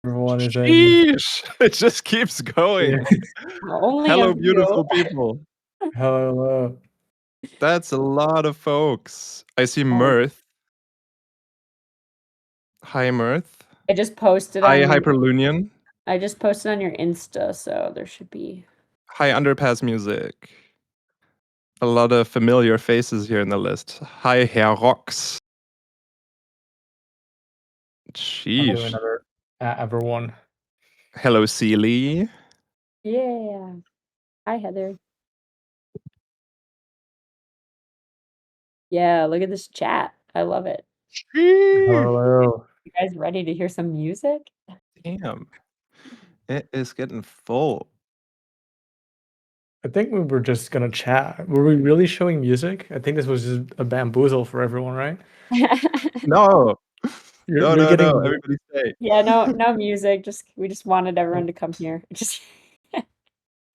Everyone is in. Sheesh! It just keeps going. Only Hello, a few. beautiful people. Hello. That's a lot of folks. I see Oh. Mirth. Hi, Mirth. I just posted Hi, on Hyperlunion. I just posted on your Insta, so there should be. Hi, Underpass Music. A lot of familiar faces here in the list. Hi, Herr Rox. Hello, Sheesh. another everyone. Hello, Seelie. Yeah. Hi, Heather. Yeah, look at this chat. I love it. Sheesh. Hello. You guys ready to hear some music? Damn. It is getting full. I think we were just gonna chat. Were we really showing music? I think this was just a bamboozle for everyone, right? No. You're No. getting Everybody stay. Yeah, no music. We just wanted everyone to come here. Just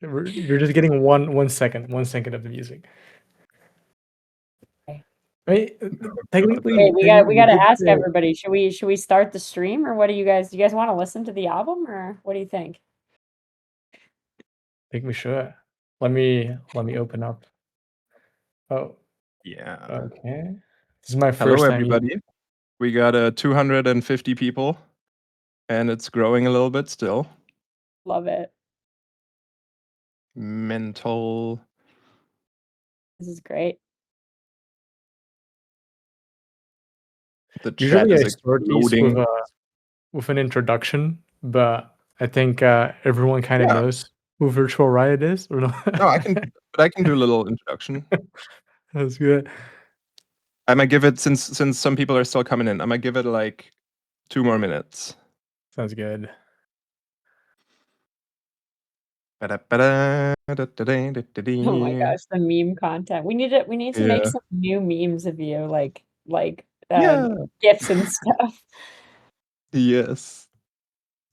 you're just getting one second of the music. Okay. Wait, technically, Wait, we gotta ask say, everybody. Should we start the stream, or what do you guys want to listen to the album, or what do you think? I think we should. Let me open up. Oh. Yeah. Okay. This is my first Hello, time. everybody. We got 250 people, and it's growing a little bit still. Love it. Mental. This is great. The chat Usually is I start these with an introduction, but I think everyone kind of knows who Virtual Riot is, or not? No, I can do a little introduction. That's good. I might give it, since some people are still coming in, I might give it like 2 more minutes. Sounds good. Oh my gosh, the meme content. We need to make some new memes of you, like GIFs and stuff. Yes.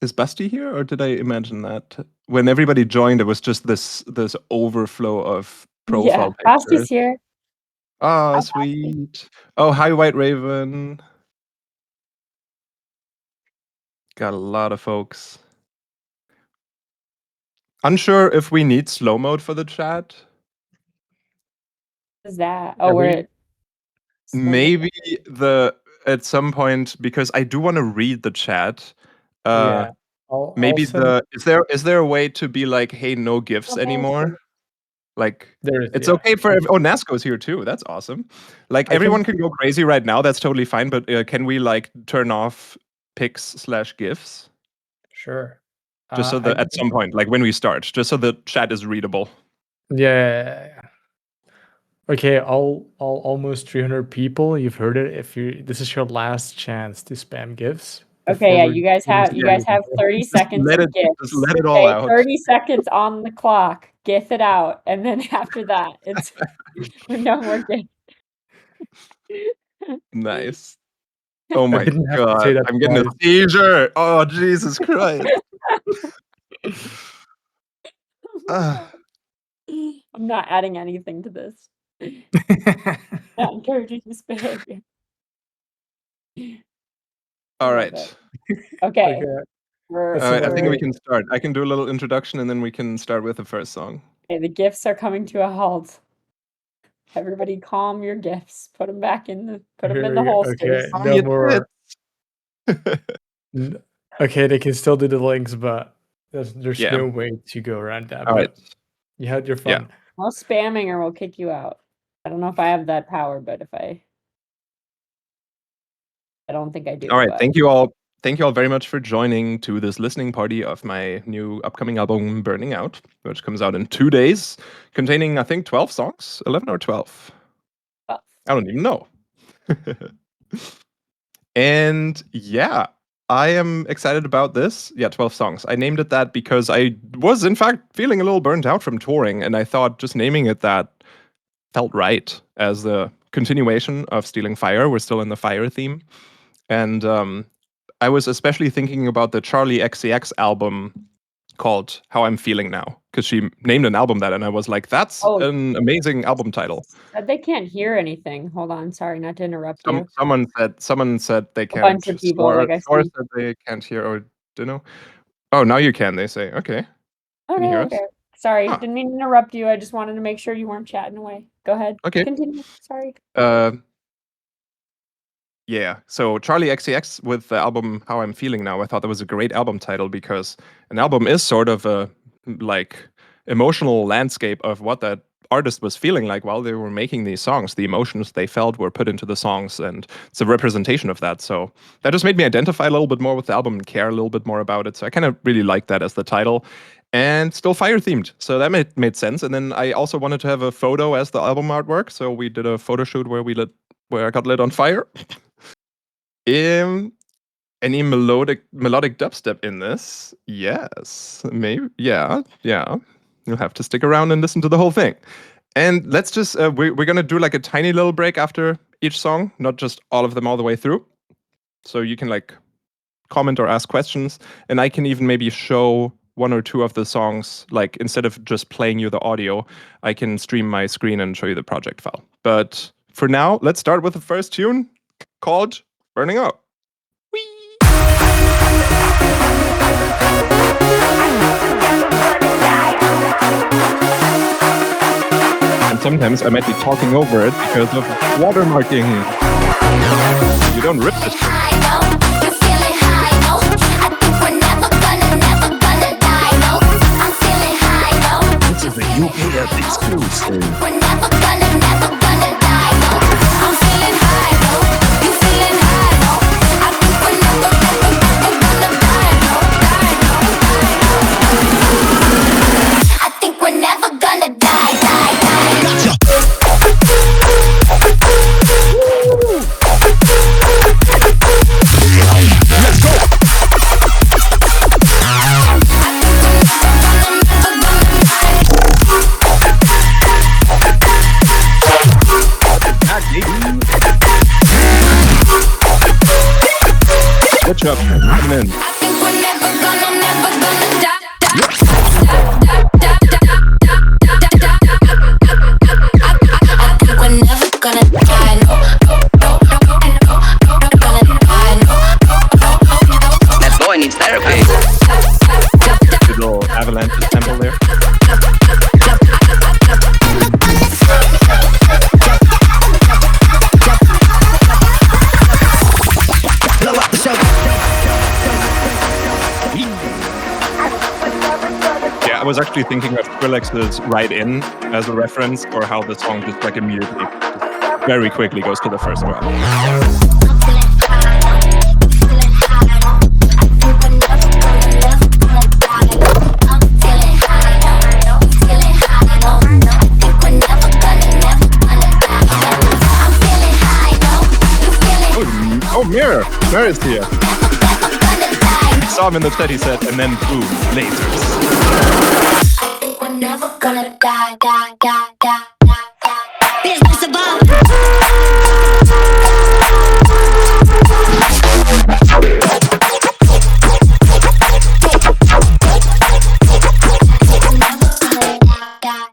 Is Basti here, or did I imagine that? When everybody joined, it was just this overflow of profile pictures. Basti's here. Oh, sweet. Oh, hi, White Raven. Got a lot of folks. Unsure if we need slow mode for the chat. What is that? Oh, we're maybe at some point, because I do want to read the chat. Yeah. Maybe is there a way to be like, hey, no GIFs anymore? Like, it's okay for Nasco's here too. That's awesome. Like, everyone can go crazy right now. That's totally fine. But can we like turn off pics/GIFs? Sure. Just so that at some point, like when we start, just so the chat is readable. Yeah. Okay, all almost 300 people. You've heard it. This is your last chance to spam GIFs. Okay, yeah, you guys have 30 seconds of GIFs. Just let it all out. 30 seconds on the clock. GIF it out, and then after that, it's no more GIFs. Nice. Oh my god, I'm getting a seizure. Oh, Jesus Christ. I'm not adding anything to this. Not encouraging this behavior. All right. Okay. I think we can start. I can do a little introduction, and then we can start with the first song. Okay, the GIFs are coming to a halt. Everybody calm your GIFs. Put them back in the holsters. Okay, no more. Okay, they can still do the links, but there's no way to go around that. All right. You had your fun. Yeah. No spamming or we'll kick you out. I don't know if I have that power, but if I don't think I do. All right. Thank you all very much for joining to this listening party of my new upcoming album, Burning Out, which comes out in 2 days, containing, I think, 12 songs, 11 or 12. I don't even know. And yeah, I am excited about this. Yeah, 12 songs. I named it that because I was, in fact, feeling a little burnt out from touring, and I thought just naming it that felt right as the continuation of Stealing Fire. We're still in the fire theme. And I was especially thinking about the Charlie XCX album called How I'm Feeling Now, because she named an album that, and I was like, that's an amazing album title. They can't hear anything. Hold on, sorry, not to interrupt you. Someone said they can't. A bunch of people, or said they can't hear, or Don't know. Oh, now you can, they say. Okay. Can you hear us? Okay. Sorry, Huh. didn't mean to interrupt you. I just wanted to make sure you weren't chatting away. Go ahead. Okay. Continue. Sorry. Yeah, so Charlie XCX with the album How I'm Feeling Now. I thought that was a great album title because an album is sort of a like emotional landscape of what that artist was feeling like while they were making these songs. The emotions they felt were put into the songs, and it's a representation of that. So that just made me identify a little bit more with the album and care a little bit more about it. So I kind of really liked that as the title. And still fire themed, so that made sense. And then I also wanted to have a photo as the album artwork, so we did a photo shoot where I got lit on fire. Any melodic dubstep in this? Yes, maybe. Yeah. You'll have to stick around and listen to the whole thing. And let's just we're gonna do like a tiny little break after each song, not just all of them all the way through. So you can like comment or ask questions, and I can even maybe show one or two of the songs. Like instead of just playing you the audio, I can stream my screen and show you the project file. But for now, let's start with the first tune called Burning Up. And sometimes I might be talking over it because of watermarking. You don't rip this thing. This is a UK exclusive. Good job, coming in. That boy needs therapy. Good little avalanche temple there. Yeah, I was actually thinking of Skrillex's Ride In as a reference for how the song just like immediately, just very quickly goes to the first drop. Oh, Mirror! Mirror's here! Saw him in the study set, and then boom, lasers. I think we're never gonna die. Business above.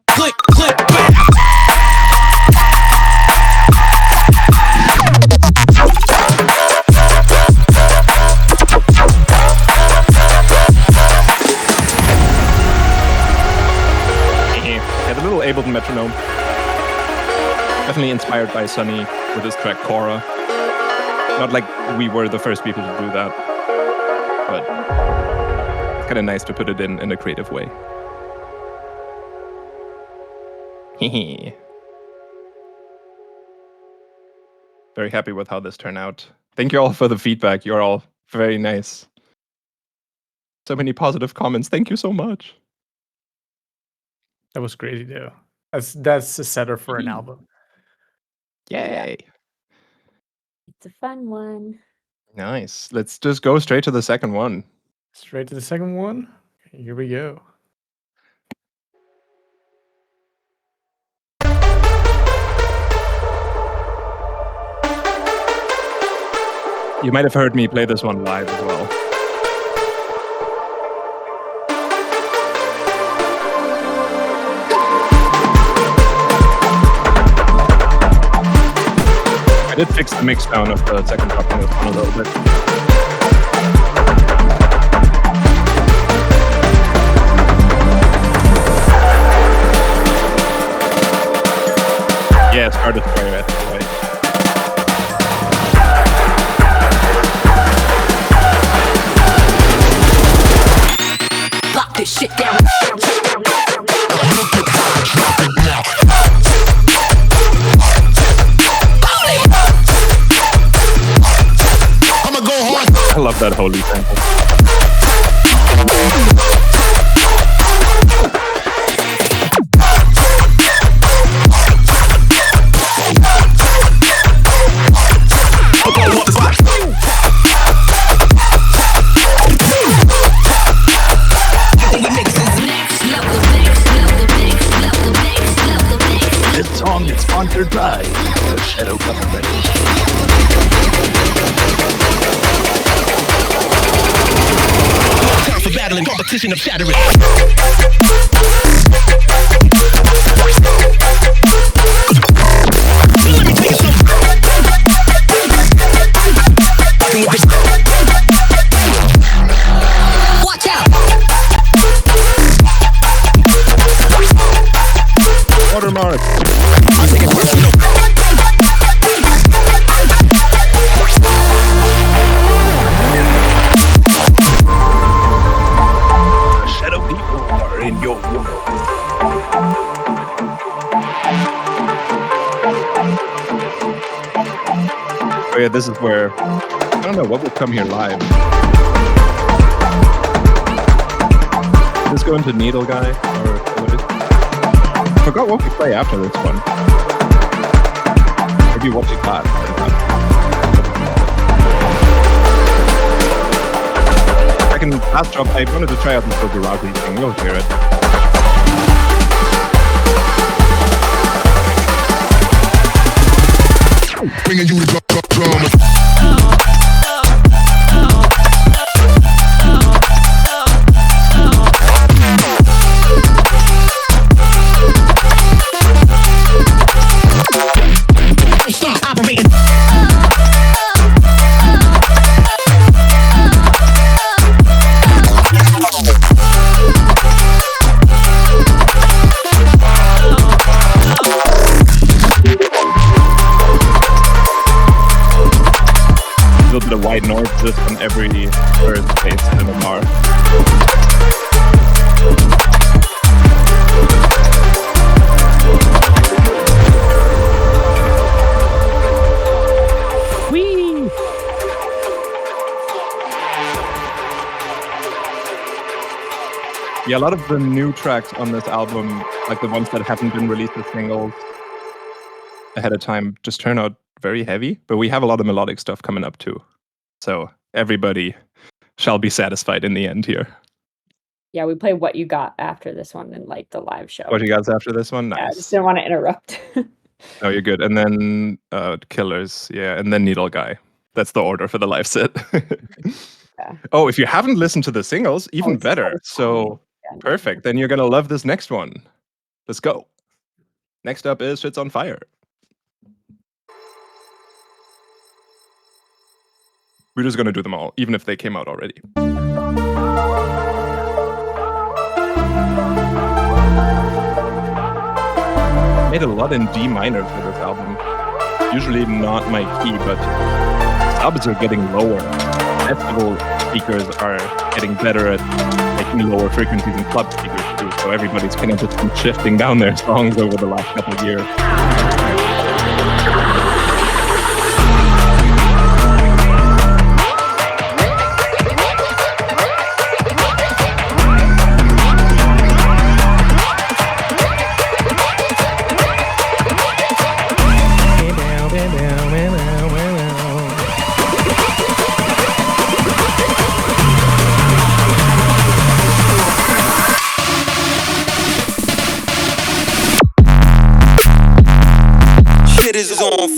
Click. Yeah, the little Ableton metronome. Definitely inspired by Sunny with his track Cora. Not like we were the first people to do that, but it's kind of nice to put it in a creative way. Hehe. Very happy with how this turned out. Thank you all for the feedback. You're all very nice. So many positive comments. Thank you so much. That was crazy though. That's a setter for an album. Yay. It's a fun one. Nice. Let's just go straight to the second one. Straight to the second one. Here we go. You might have heard me play this one live as well. I did fix the mix down of the second drop on this one a little bit. that holy sample. This song is sponsored by the Shadow Government. Time for battling, competition of shattering. Let me take it slow. Watch out! Watermark. Shadow people are in your world. Oh yeah, this is where I don't know what will come here live. Let's go into Needle Guy or what is? I forgot what we play after this one. Maybe what we got. I can last drop. I wanted to try out this Garage thing. You'll hear it. Bringing you the drama. Stop operating. A little bit of white noise just on every earth space in the bar. Whee! Yeah, a lot of the new tracks on this album, like the ones that haven't been released as singles ahead of time, just turn out very heavy. But we have a lot of melodic stuff coming up too. So everybody shall be satisfied in the end here. Yeah, we play What You Got after this one in like the live show. What you guys after this one? Yeah, I Nice. just didn't want to interrupt. Oh, you're good. And then Killers, yeah, and then Needle Guy. That's the order for the live set. Yeah. Oh, if you haven't listened to the singles, even it's better. So Yeah. perfect. Then you're gonna love this next one. Let's go. Next up is Shit's on Fire. We're just gonna do them all, even if they came out already. Made a lot in D minor for this album. Usually not my key, but subs are getting lower. Festival speakers are getting better at making lower frequencies in club speakers too. So everybody's kind of just been shifting down their songs over the last couple of years. Shit is on.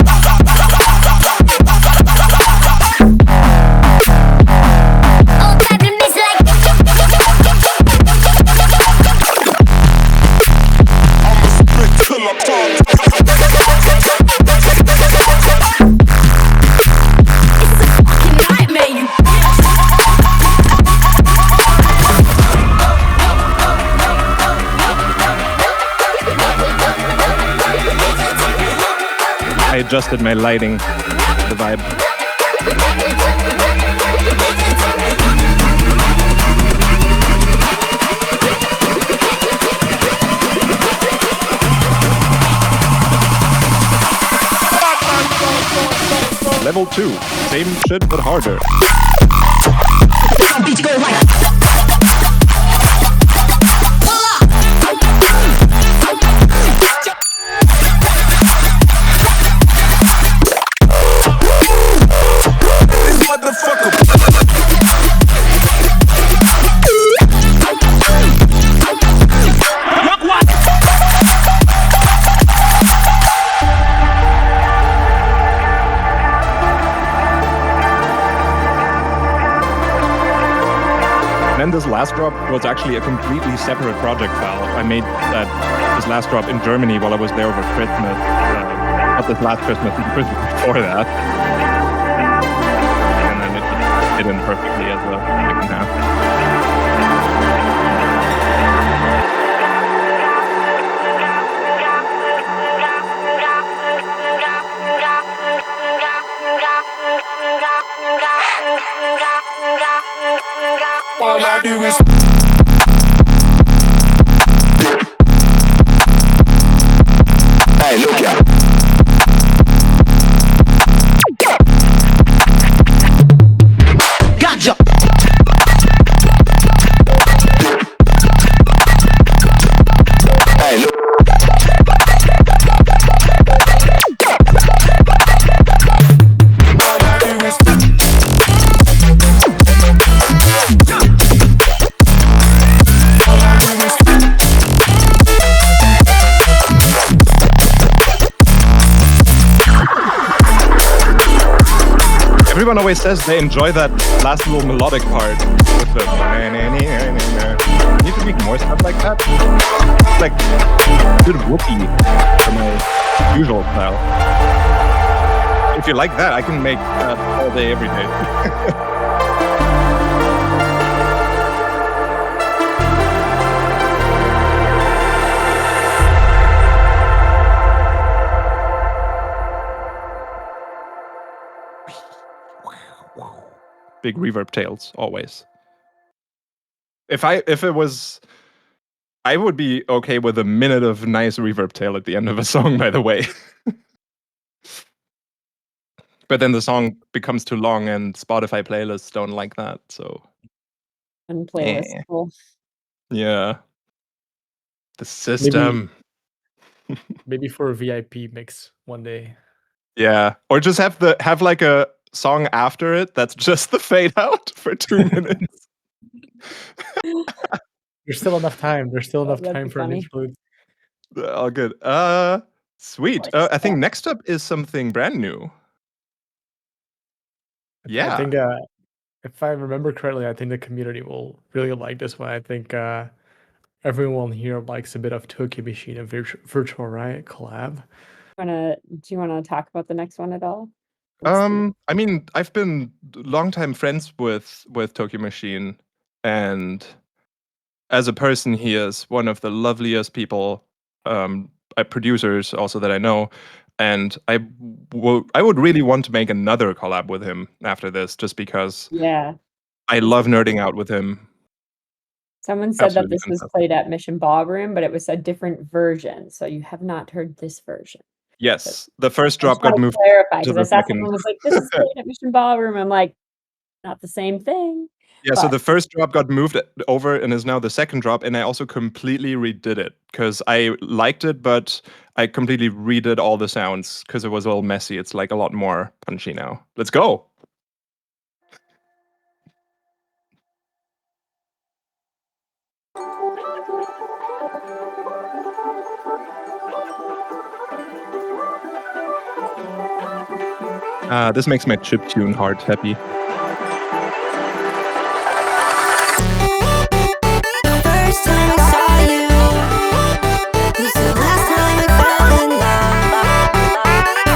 I adjusted my lighting to the vibe. Level 2, same shit but harder. beat to go like. And this last drop was actually a completely separate project file. I made this last drop in Germany while I was there over Christmas. Not this last Christmas, the Christmas before that. And then it just fit in perfectly as a second half. All I do is Hey, look ya. Gotcha. Hey, look. all I do is Everyone always says they enjoy that last little melodic part. With the need to make more stuff like that. It's like good whoopee for my usual style. If you like that, I can make that all day, every day. Big reverb tails, always. If it was, I would be okay with a minute of nice reverb tail at the end of a song, by the way. But then the song becomes too long and Spotify playlists don't like that, so. And playlist. Yeah. The system. Maybe for a VIP mix one day. Yeah. Or just have like a song after it that's just the fade out for 2 minutes. There's still enough time. There's still enough that'd time be for an funny. interlude. All good. Sweet. I think next up is something brand new. Yeah. I think if I remember correctly, I think the community will really like this one. I think everyone here likes a bit of Tokyo Machine and Virtual Riot collab. Do you wanna talk about the next one at all? I mean, I've been longtime friends with Tokyo Machine, and as a person, he is one of the loveliest people, producers also that I know, and I would really want to make another collab with him after this, just because Yeah. I love nerding out with him. Someone said that Absolutely this was fantastic. played at Mission Ballroom, but it was a different version. So you have not heard this version. Yes, the first I just drop got wanna moved clarify to because I the saw someone was like, "This is played at Mission Ballroom." I'm like, not the same thing. Yeah, so But the first drop got moved over and is now the second drop, and I also completely redid it because I liked it, but I completely redid all the sounds because it was a little messy. It's like a lot more punchy now. Let's go. This makes my chiptune heart happy. First time I saw you was the last time I fell in love.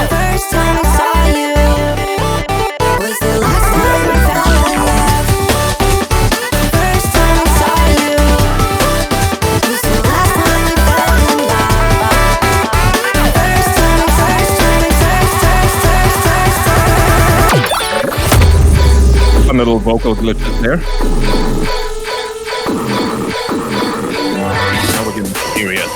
First time I saw you was the last time I fell in love. First time I saw you was the last time I fell in love. First time, Fun little vocal glitches there. Now we're getting serious.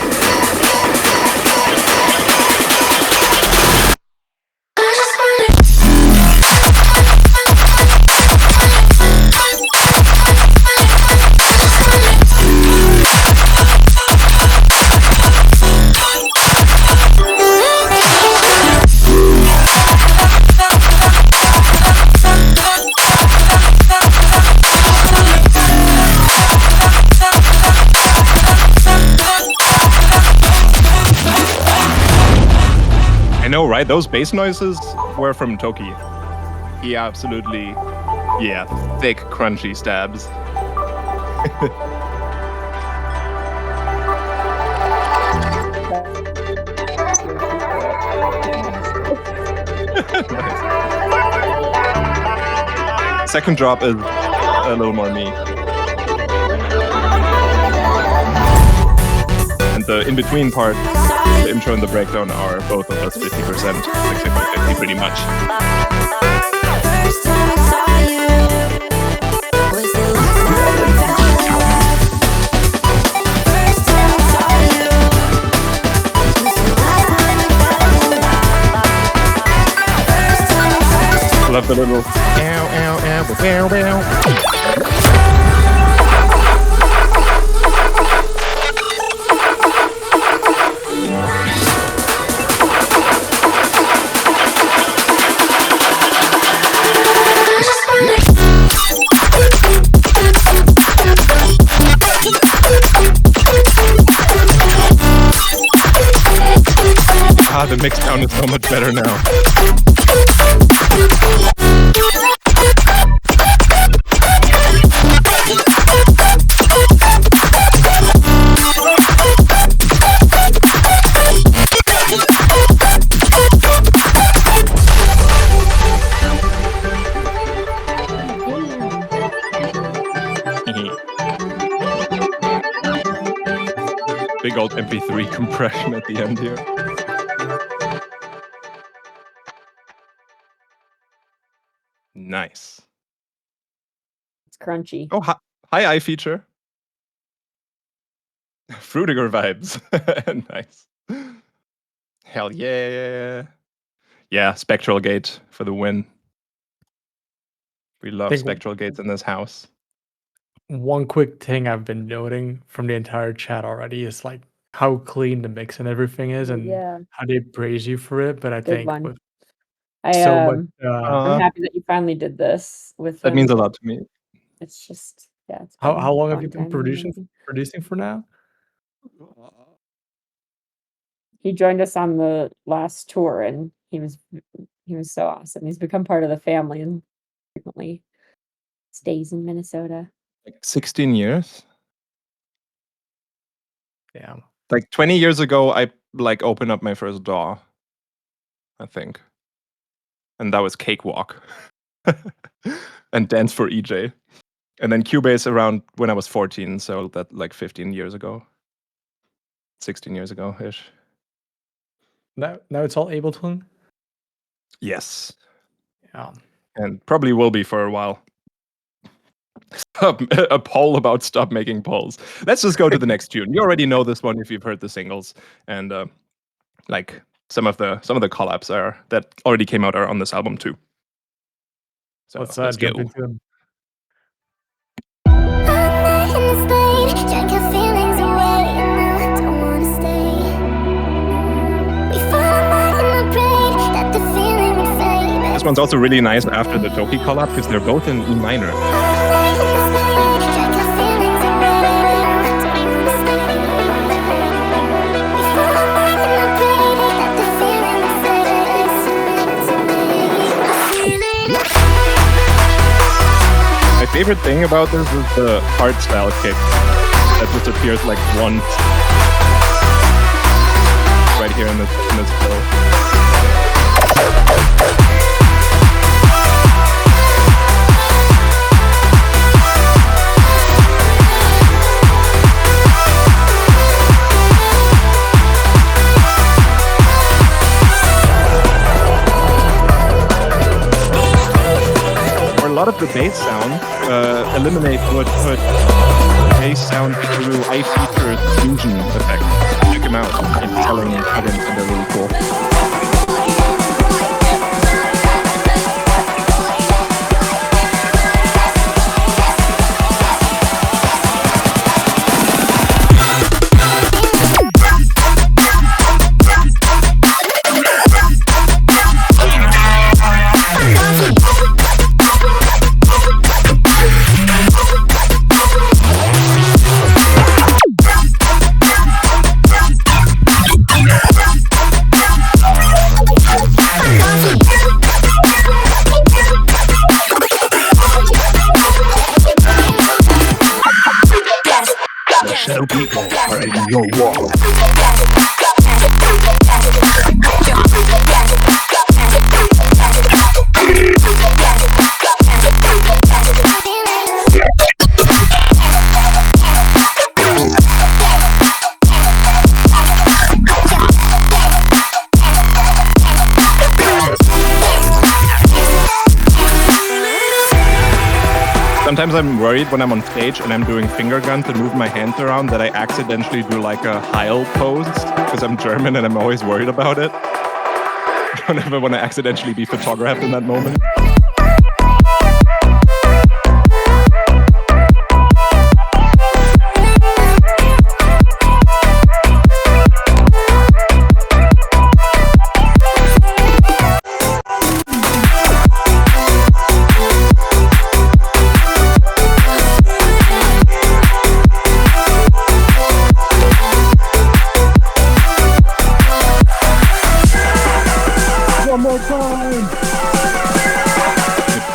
why those bass noises were from Toki. He absolutely, yeah, thick, crunchy stabs. Second drop is a little more me. And the in-between part, the intro and the breakdown are both of us 50%, like 50-50 pretty much. First time I saw you was the last time we fell in love. First time I saw you was the last time we fell in love. First time. I love the little ow, ow, ow, bow, bow. Ah, the mix sound is so much better now. Big old MP3 compression at the end here. Nice. It's crunchy. Oh, hi iFeature. Fruitiger vibes. Nice. Hell yeah. Yeah, Spectral Gate for the win. We love Think- Spectral Gates in this house. One quick thing I've been noting from the entire chat already is like how clean the mix and everything is, and Yeah. how they praise you for it. But I Good think one. with I so much, I'm happy that you finally did this with That him. means a lot to me. It's just it's how been long a have you long been time. producing for now? He joined us on the last tour, and he was so awesome. He's become part of the family and frequently stays in Minnesota. Like 16 years? Yeah. Like 20 years ago, I like opened up my first DAW, I think. And that was Cakewalk. And Dance for EJ. And then Cubase around when I was 14, so that like 15 years ago. 16 years ago-ish. Now it's all Ableton. Yes. Yeah. And probably will be for a while. A poll about stop making polls. Let's just go to the next tune. You already know this one if you've heard the singles, and like some of the collabs that already came out are on this album too. So Let's let's jump go. into them. This one's also really nice after the Toki collab because they're both in E minor. My favorite thing about this is the hard style kick that just appears like once right here in this flow. A lot of the bass sound eliminate would put bass sound through iFeature's fusion effect. Check them out. It's selling plugins and they're really cool. Fellow people are in your wall. Sometimes I'm worried when I'm on stage and I'm doing finger guns and move my hands around that I accidentally do like a Heil pose because I'm German and I'm always worried about it. I don't ever want to accidentally be photographed in that moment.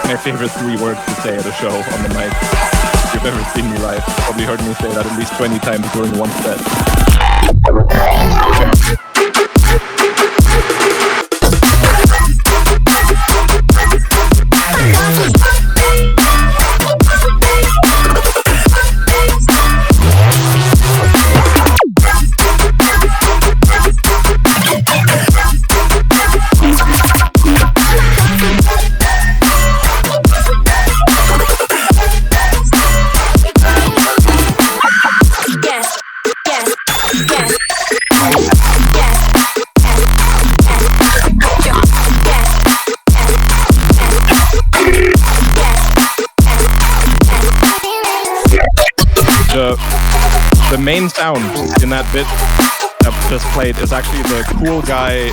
My favorite 3 words to say at a show on the mic. If you've ever seen me live, you've probably heard me say that at least 20 times during one set. The main sound in that bit I've just played is actually the cool guy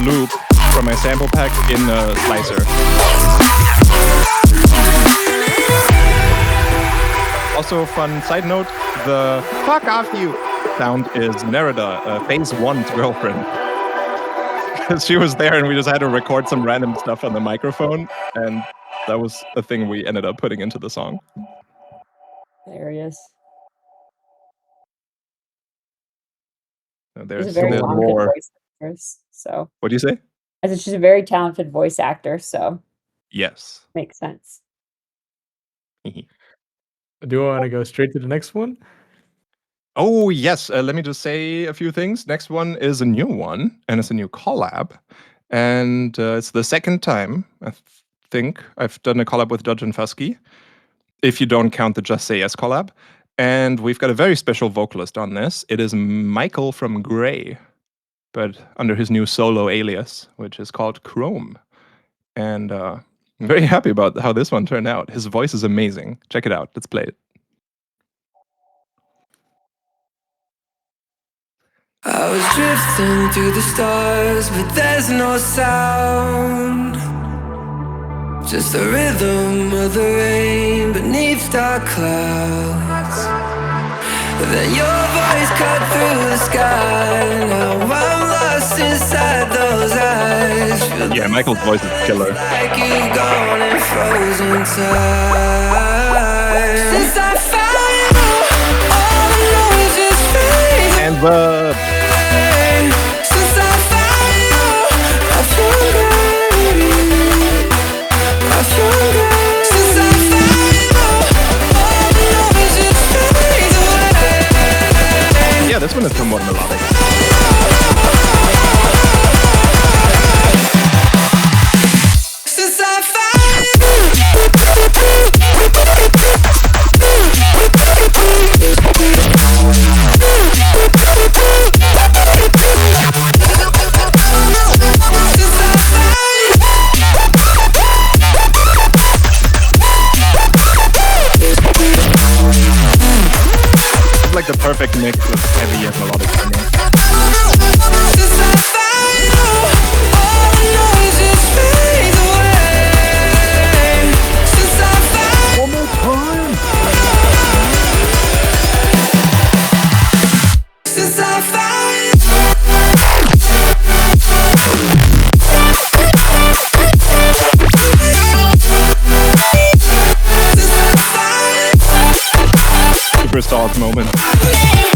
loop from my sample pack in a slicer. Also, fun side note, the fuck off you sound is Nerida, Phase 1's girlfriend. Because she was there and we just had to record some random stuff on the microphone, and that was a thing we ended up putting into the song. There he is. There's She's a very talented more. voice actor, so. What do you say? I said she's a very talented voice actor, so. Yes. Makes sense. Do I want to go straight to the next one? Oh, yes. Let me just say a few things. Next one is a new one, and it's a new collab. And it's the second time, I think, I've done a collab with Judge and FUSKI, if you don't count the Just Say Yes collab. And we've got a very special vocalist on this. It is Michael from Grey, but under his new solo alias, which is called Chrome. And I'm very happy about how this one turned out. His voice is amazing. Check it out. Let's play it. I was drifting through the stars, but there's no sound. Just the rhythm of the rain beneath dark clouds. Then your voice cut through the sky. Now I'm lost inside those eyes. Feel Yeah, Michael's voice is killer. like you've gone in frozen time. Since I found you, all I know is just fade. And the Since I found you, I feel great. I feel great. Since I found you, all I know is just fades away. yeah, this one is somewhat melodic. Since I found It's like the perfect mix of heavy and melodic singing. Since I found you, all I know is just fades away. Since I found One more time. Since I found you. Superstars moment.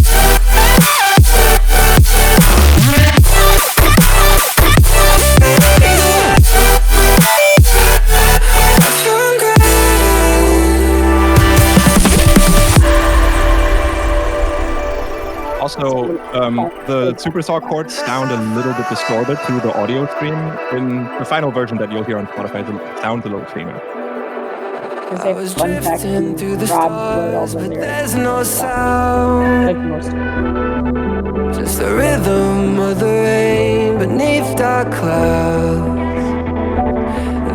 Also, the Supersaw chords sound a little bit distorted through the audio stream. In the final version that you'll hear on Spotify, it sounds a little cleaner. I was drifting through the stars, but there's no sound. Like most of them. Just the rhythm of the rain beneath dark clouds.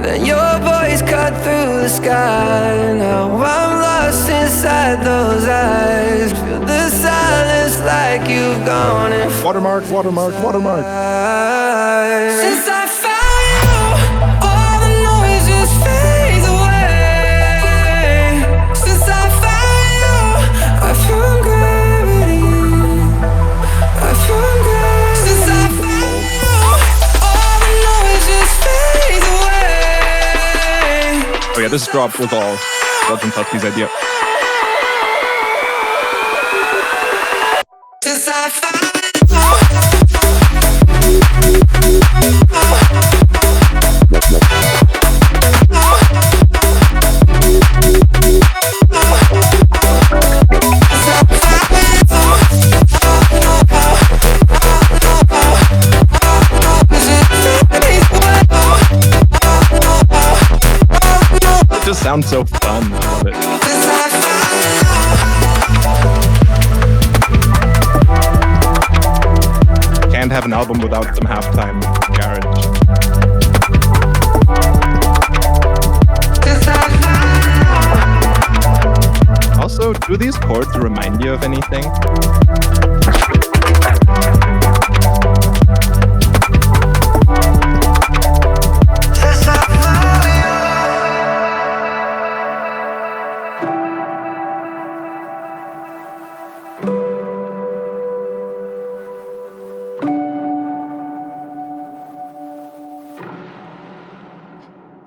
Then your voice cut through the sky. Now I'm lost inside those eyes. Feel the silence like you've gone and Watermark. since I found you, all the noise just fades away. Since I found you, I found gravity. I found gravity. Since I found you, all the noise just fades away. Oh yeah, this drop was all FUSKI's idea. Since I found It just sounds so fun. I love it. Can't have an album without some halftime garage. Also, do these chords remind you of anything?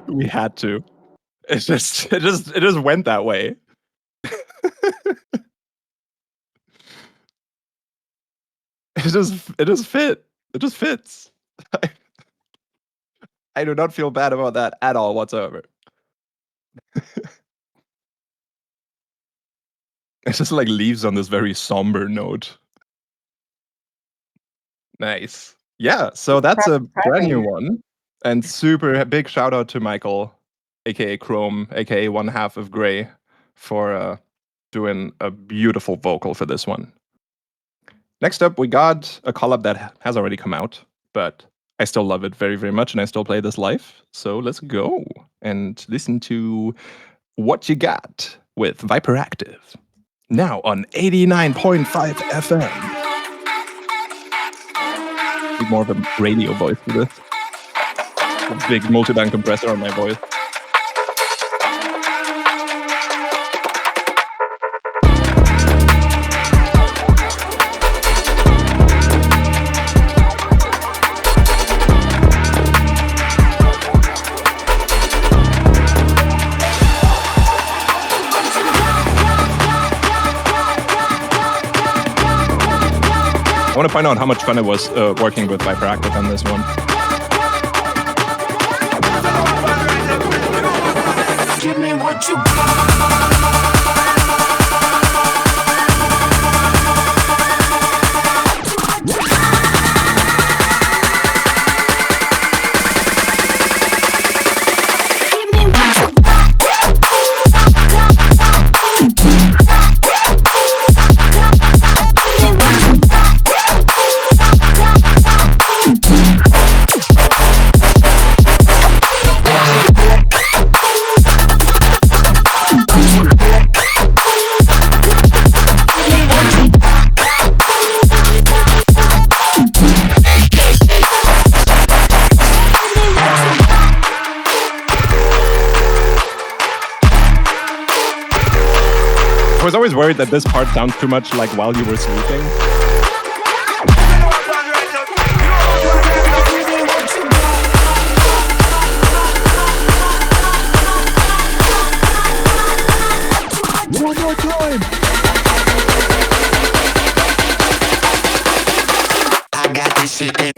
We had to. It just went that way. It just fit. It just fits. I do not feel bad about that at all whatsoever. It just like leaves on this very somber note. Nice. Yeah, so that's a brand new one. And super big shout out to Michael, aka Chrome, aka one half of Grey, for doing a beautiful vocal for this one. Next up, we got a collab that has already come out, but I still love it very, very much, and I still play this live. So let's go and listen to What You Got with VIPERACTIVE. Now on 89.5 FM. Need more of a radio voice for this. A big multi-band compressor on my voice. I want to find out how much fun it was working with VIPERACTIVE on this one. Give me what you got. I was always worried that this part sounds too much like while you were sleeping. One more time. I got this shit in.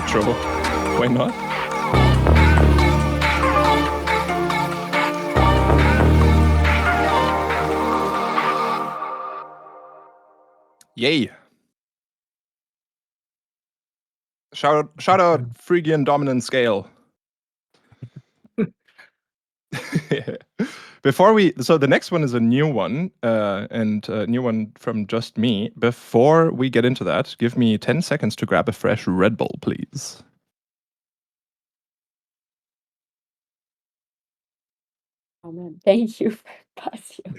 outro. Why not? Yay. Shout out Phrygian dominant scale. So the next one is a new one, and a new one from just me. Before we get into that, give me 10 seconds to grab a fresh Red Bull, please. Oh man, thank you for buzzing.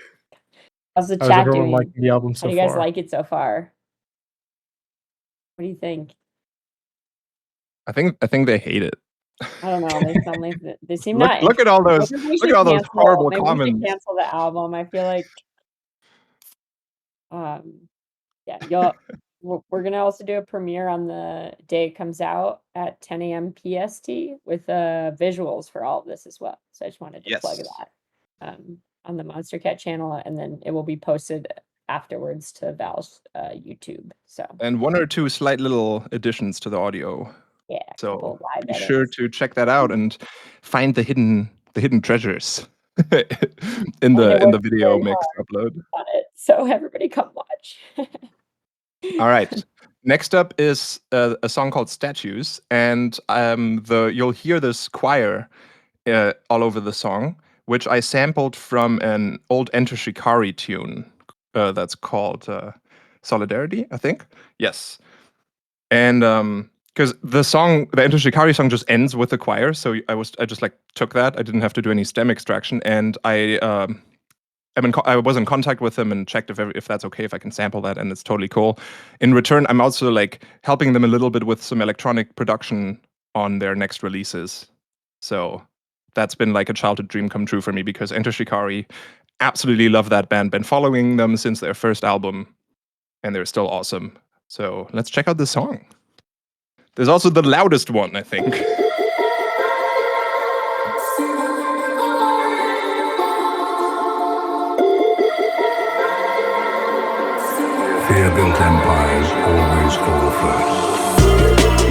How's the How's chat everyone doing? liking the album so How do you guys far? like it so far? What do you think? I think they hate it. I don't know. They sound like they seem Look, not. look at all those Maybe we look at all should those cancel- horrible maybe we should comments. cancel the album. I feel like, yeah, we're gonna also do a premiere on the day it comes out at 10 a.m. PST with visuals for all of this as well. So I just wanted to plug Yes. that on the Monstercat channel, and then it will be posted afterwards to Val's YouTube. So And one or two slight little additions to the audio. yeah, So couple live be sure edits. to check that out and find the hidden treasures in And it the works video very mix hard upload. on it. So everybody come watch. All right. Next up is a song called Statues, and you'll hear this choir all over the song, which I sampled from an old Enter Shikari tune that's called Solidarity, I think. Yes. And because the Enter Shikari song just ends with the choir, so I just like took that. I didn't have to do any stem extraction, and I was in contact with them and checked if that's okay, if I can sample that, and it's totally cool. In return, I'm also like helping them a little bit with some electronic production on their next releases. So that's been like a childhood dream come true for me, because Enter Shikari, absolutely love that band. Been following them since their first album, and they're still awesome. So let's check out this song. There's also the loudest one, I think. Fear-built empires always fall first.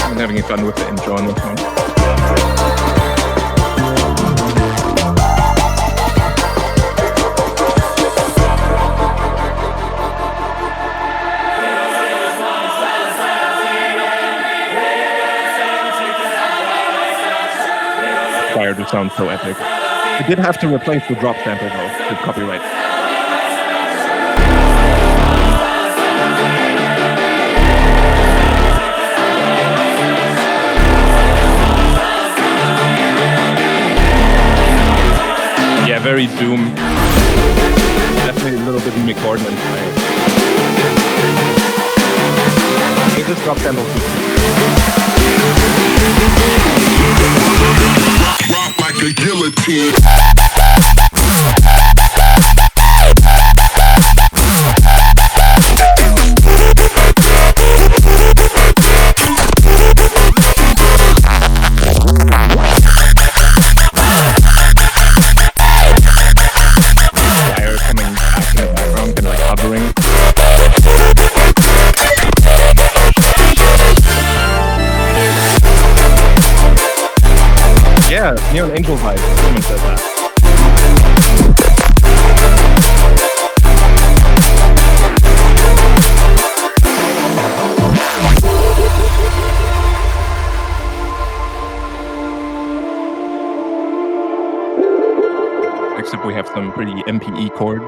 I'm having fun with the intro on this one. Choir just sounds so epic. I did have to replace the drop sample though, with copyright. Yeah, very Doom. Definitely a little bit Mick Gordon inspired. Hey, this drop sample. Rock like a guillotine. Fire coming back in the background and like hovering. Yeah, Neon Angel vibe. Someone said that. Except we have some pretty MPE chords.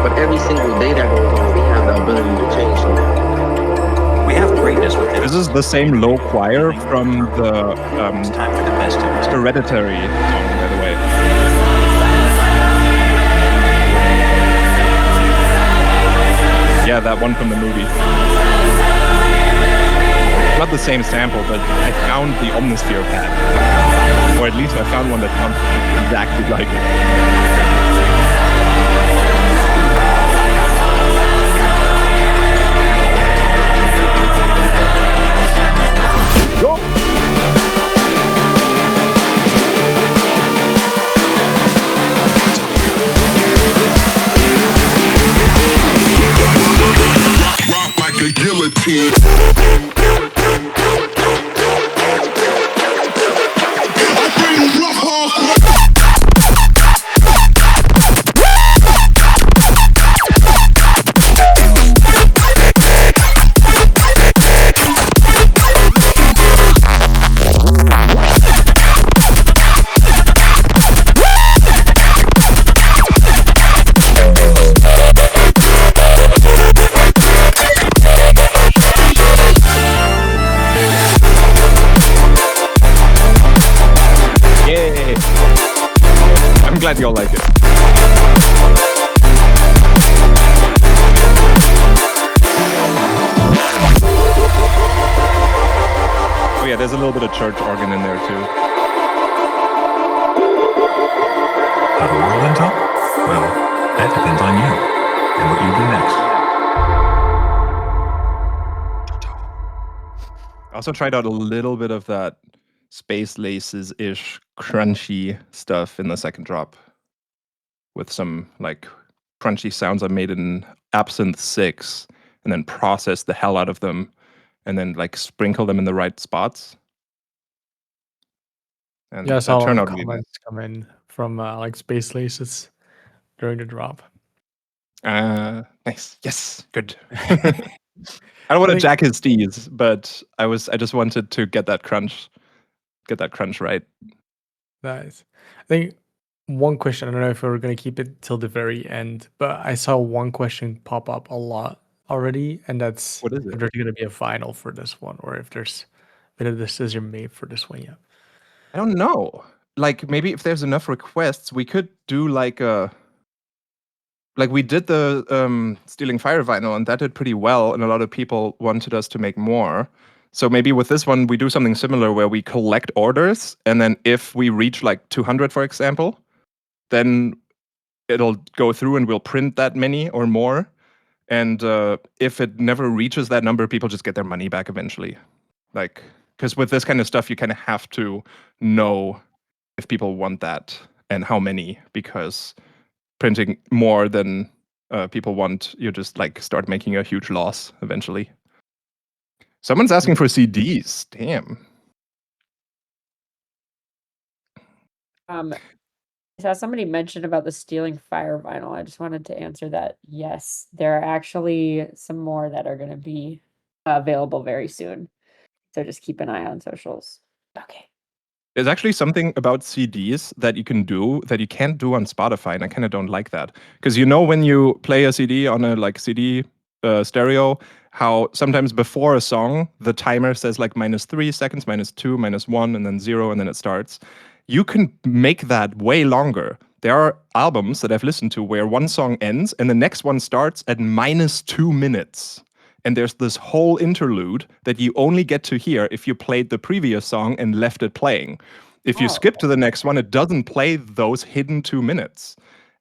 But every single day that goes on, we have the ability to change something. We have greatness within us. This is the same low choir from the It's time for the best of us. Hereditary song, by the way. Yeah, that one from the movie. Not the same sample, but I found the Omnisphere pad. Or at least I found one that sounds exactly like it. Yay! I'm glad you all like it. Oh yeah, there's a little bit of church organ in there too. How the world on top? Well, that depends on you and what you do next. I also tried out a little bit of that Space Laces-ish crunchy stuff in the second drop with some like crunchy sounds I made in Absinthe 6 and then processed the hell out of them and then like sprinkle them in the right spots. And Yeah, I that saw a lot turned of out really nice. comments come in from like Space Laces during the drop. Nice. Yes, good. I don't want to jack his steeds, but I just wanted to get that crunch right. Nice. I think one question, I don't know if we're going to keep it till the very end, but I saw one question pop up a lot already, and that's What is if it? there's going to be a final for this one, or if there's been a decision made for this one yet. I don't know. Like maybe if there's enough requests, we could do like we did the Stealing Fire vinyl, and that did pretty well, and a lot of people wanted us to make more. So maybe with this one, we do something similar where we collect orders, and then if we reach like 200, for example, then it'll go through and we'll print that many or more. And if it never reaches that number, people just get their money back eventually. Like, because with this kind of stuff, you kind of have to know if people want that and how many, because printing more than people want, you just like start making a huge loss eventually. Someone's asking for CDs. Damn. I saw somebody mention about the Stealing Fire vinyl. I just wanted to answer that. Yes, there are actually some more that are going to be available very soon. So just keep an eye on socials. Okay. There's actually something about CDs that you can do that you can't do on Spotify, and I kind of don't like that. Because you know when you play a CD on a like CD stereo, how sometimes before a song, the timer says like -3 seconds, -2, -1, and then 0, and then it starts. You can make that way longer. There are albums that I've listened to where one song ends and the next one starts at -2 minutes. And there's this whole interlude that you only get to hear if you played the previous song and left it playing. If you skip to the next one, it doesn't play those hidden 2 minutes.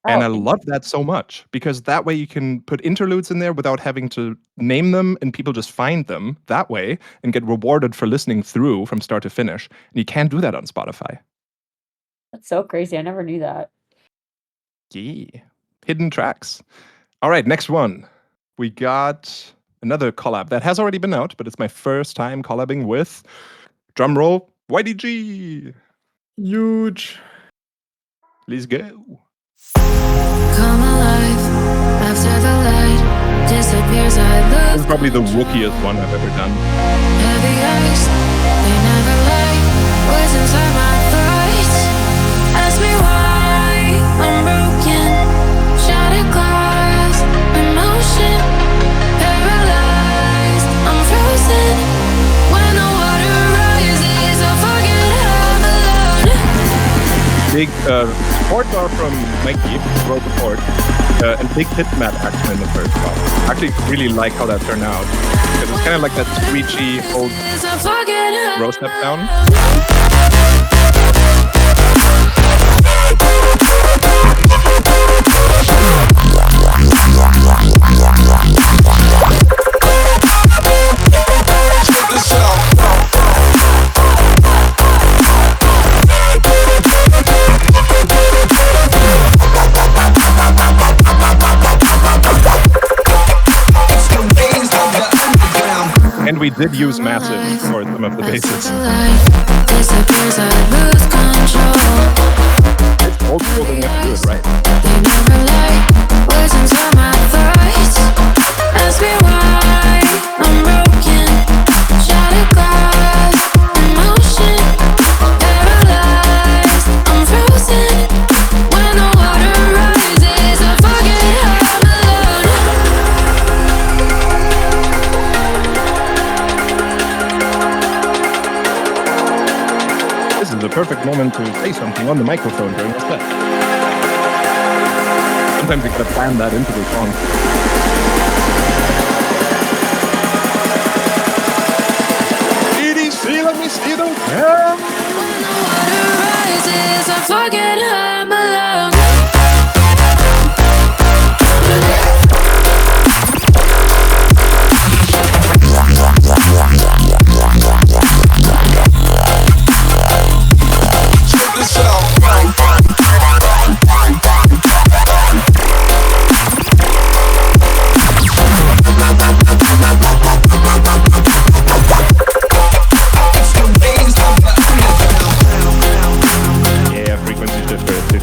And I love that so much, because that way you can put interludes in there without having to name them, and people just find them that way and get rewarded for listening through from start to finish. And you can't do that on Spotify. That's so crazy. I never knew that. Yeah. Hidden tracks. All right, next one. We got another collab that has already been out, but it's my first time collabing with, drumroll, YDG. Huge. Let's go. Come alive after the light disappears. I This is look probably the rookiest one I've ever done. heavy eyes, they never lie. Words inside my thoughts ask me why I'm broken. Shattered glass, emotion, paralyzed. I'm frozen when the water rises. I forget I'm alone. Big support bar from Mikey, wrote the port, and big hit map action in the first one. I actually really like how that turned out. It was kind of like that screechy old row step down. we did use massive for some of the basses. Disappears, I lose control. It's old school and let's do it right. They never lie. Words inside my thoughts. Ask me why I'm broken. Shattered glass, emotion. Paralyzed, I'm frozen. When the water rises, I forget I'm alone. This is the perfect moment to say something on the microphone during the set. Sometimes you gotta plan that into the song. EDC, let me see them. Yeah. When the water rises, I forget I'm alone. Check this out. Yeah, frequency shifter at 50%.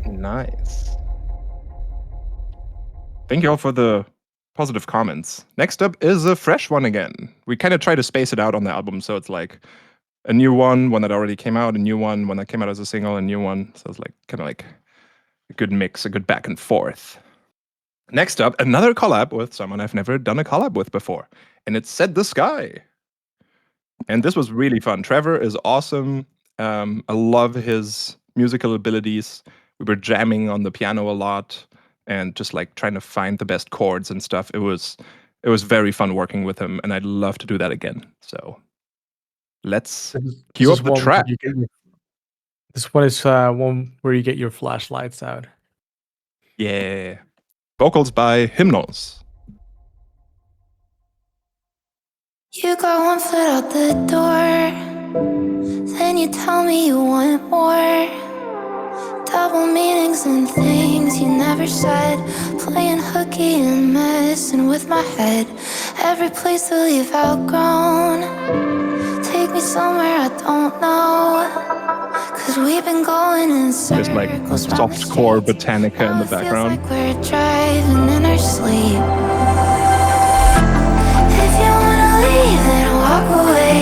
Nice. Thank you all for the positive comments. Next up is a fresh one again. We kind of try to space it out on the album, so it's like a new one that already came out, a new one that came out as a single, a new one. So it's like kind of like a good mix, a good back and forth. Next up, another collab with someone I've never done a collab with before, and it's Set the Sky. And this was really fun. Trevor is awesome. I love his musical abilities. We were jamming on the piano a lot and just like trying to find the best chords and stuff. It was very fun working with him, and I'd love to do that again. So let's cue up the track. This one is one where you get your flashlights out. Yeah. Vocals by HYMNALS. You got one foot out the door, then you tell me you want more. Double meanings and things you never said. Playing hooky and messing with my head. Every place that we've outgrown. Take me somewhere I don't know. Cause we've been going in circles. There's like softcore Botanica in the background. Feels like we're driving in our sleep. If you wanna leave, then walk away.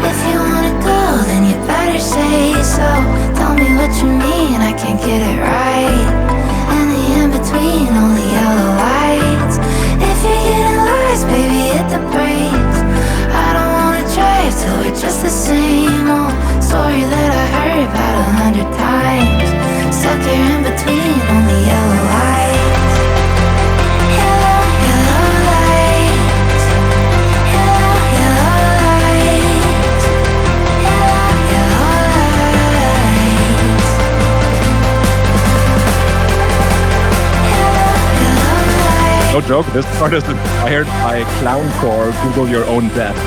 If you wanna go, then you better say so. Tell me what you mean, I can't get it right. And the in-between, only yellow lights. If you're getting lost, baby, hit the brakes. I don't wanna drive till we're just the same old story that I heard about 100 times. Stuck here in between, only yellow lights. Yellow, yellow lights. Yellow, yellow lights. Yellow, yellow lights. Yellow, yellow lights. No joke, this part is inspired by Clowncore, Google Your Own Death.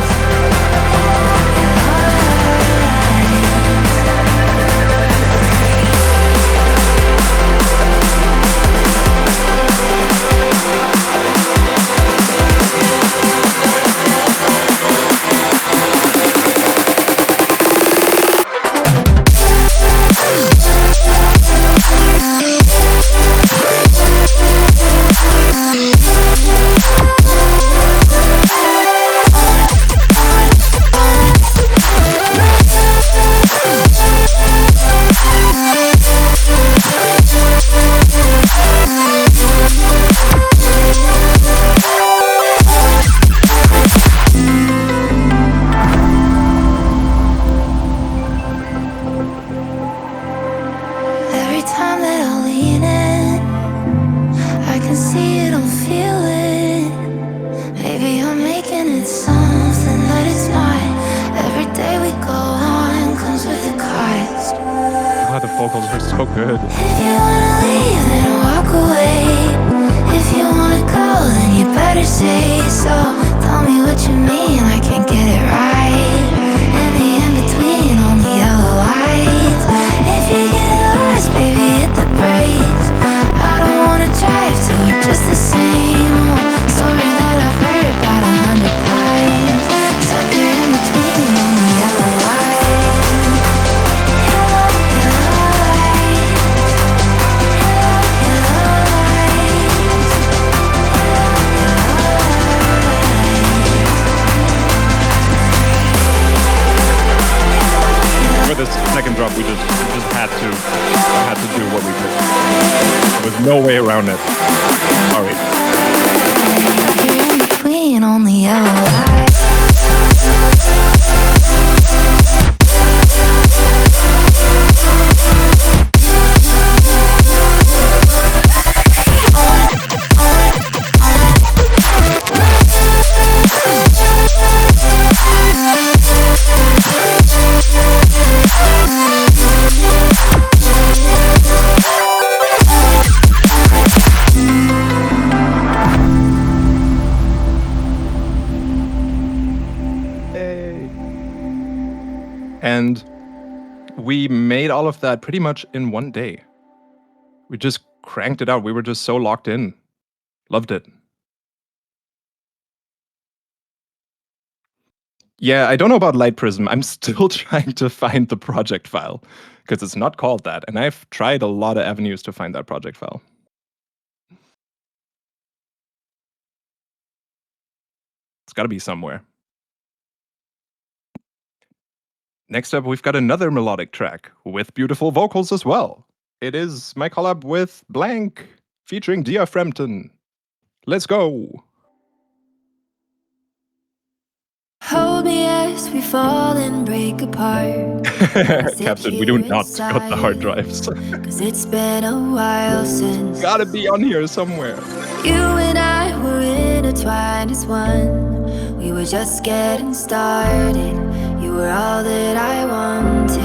Every time that I lean in, I can see it, don't feel it. Maybe I'm making it something that it's not. Every day we go on comes with a cost. Oh, the vocals are so good. If you wanna leave, then walk away. If you wanna go, well, then you better say so. Tell me what you mean, I can't get it right. And the in-between, only yellow lights. If you get lost, baby, hit the brakes. I don't wanna drive till we're just the same. Story that I've heard about 100 times. Stuck here in between, only yellow lights. Yellow, yellow lights. For this second drop, we just had to do what we could. There was no way around it. Sorry. Here in between, only yellow lights. And we made all of that pretty much in one day. We just cranked it out. We were just so locked in. Loved it. Yeah, I don't know about Light Prism. I'm still trying to find the project file because it's not called that. And I've tried a lot of avenues to find that project file. It's got to be somewhere. Next up, we've got another melodic track with beautiful vocals as well. It is my collab with BLANKE featuring FRAMPTON. Let's go. Hold me as we fall and break apart. Captain, we do not got the hard drives. Cause it's been a while since Gotta be on here somewhere. you and I were intertwined as one. We were just getting started. You were all that I wanted.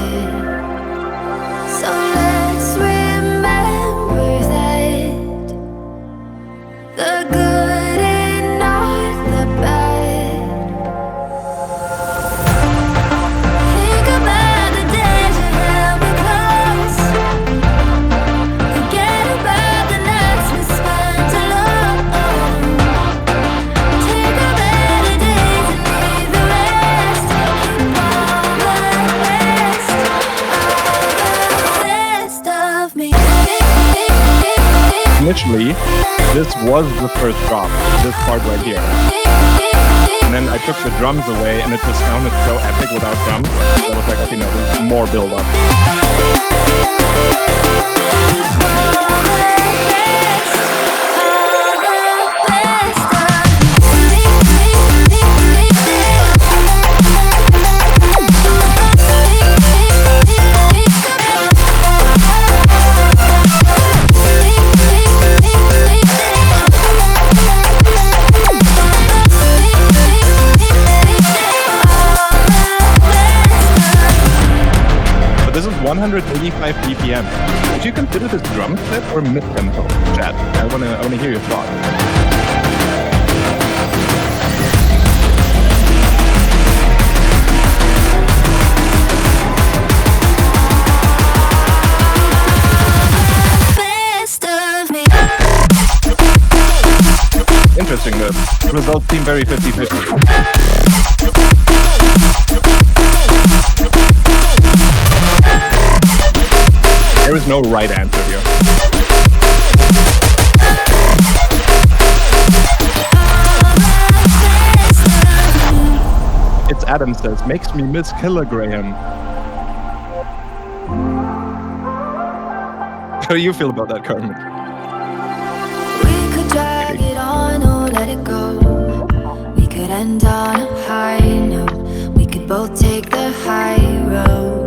So let's remember that the good and not the bad. Think about the days you held me close. Forget about the nights we spent alone. Take the better days and leave the rest. All the rest of me. Initially, this was the first drop, this part right here. And then I took the drums away and it just sounded so epic without drums. So I was like, okay, no, there's more build up. This is 185 BPM. Would you consider this drum set or mid-tempo? Chat, I wanna hear your thoughts. Best of me. Interesting, the results seem very 50-50. There is no right answer here. It's Adam says, makes me miss Kilogram. How do you feel about that, Carmen? We could drag it on or let it go. We could end on a high note. We could both take the high road.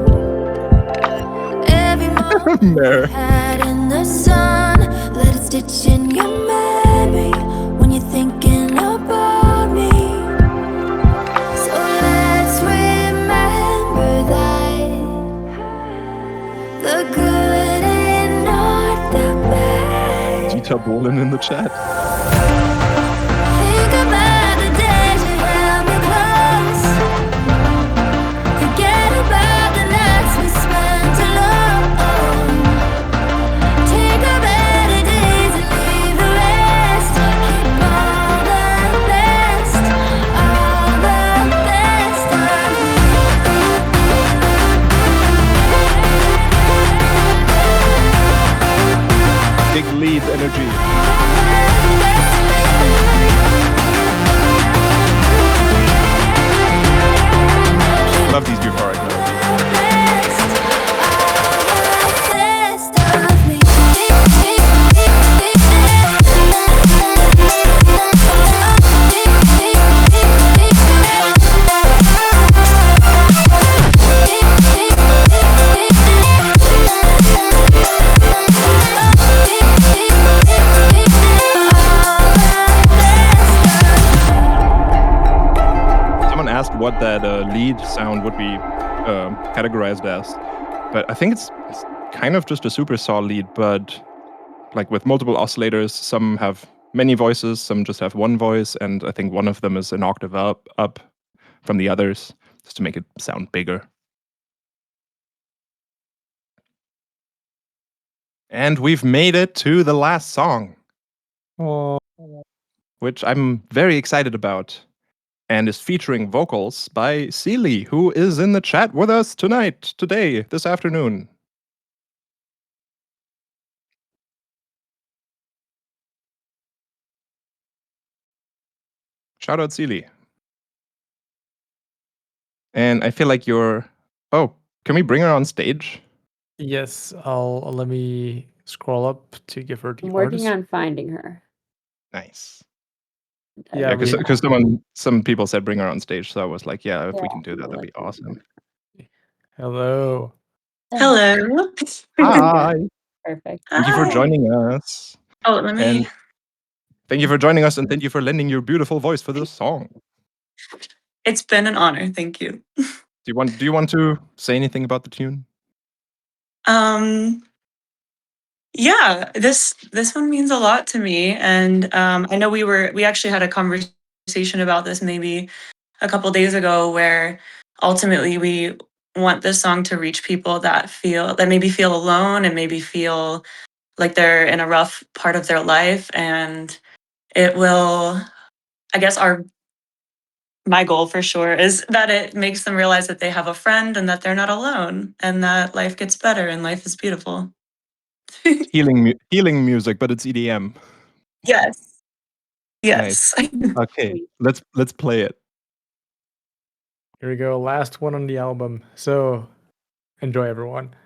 Every moment had in the sun, let it stitch in your memory when you're thinking about me. So let's remember that the good and not the bad. Dieter Bohlen in the chat. Think about the days you held me close. Forget about the nights we spent alone. Take the better days and leave the rest. Keep all the best of me. Big lead energy. Love these euphoric melodies. Someone asked what that lead sound would be categorized as, but I think it's kind of just a super saw lead, but like with multiple oscillators. Some have many voices, some just have one voice, and I think one of them is an octave up from the others, just to make it sound bigger. And we've made it to the last song, Oh, which I'm very excited about, and is featuring vocals by Seelie, who is in the chat with us today, this afternoon. Shout out Seelie. And I feel like you're... Oh, can we bring her on stage? yes. Let me scroll up to give her the I'm working artist. on finding her. Nice. Yeah, Yeah, because some people said bring her on stage, so I was like, yeah, if we can do that, that'd be awesome. Hello. Hello. Hi. Perfect. Thank you for joining us. Oh, let me. And thank you for joining us, and thank you for lending your beautiful voice for this song. It's been an honor. Thank you. Do you want to say anything about the tune? Yeah, this one means a lot to me, and I know we actually had a conversation about this maybe a couple days ago, where ultimately we want this song to reach people that maybe feel alone and maybe feel like they're in a rough part of their life, and it will, I guess my goal for sure is that it makes them realize that they have a friend and that they're not alone and that life gets better and life is beautiful. Healing music, but it's EDM. Yes. Yes. Nice. Okay, let's play it. Here we go. Last one on the album. So enjoy, everyone.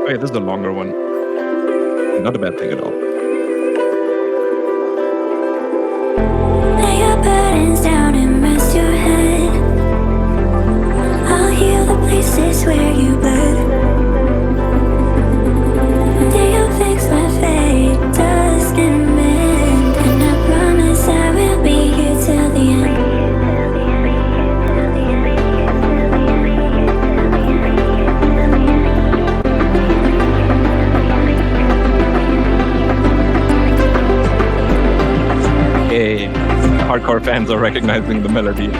Oh yeah, this is the longer one. Not a bad thing at all. Lay your burdens down and rest your head. I'll heal the places where you bled. One day you'll fix my fate, dust and mend. And I promise I will be here till the end. Yay. Hardcore fans are recognizing the melody.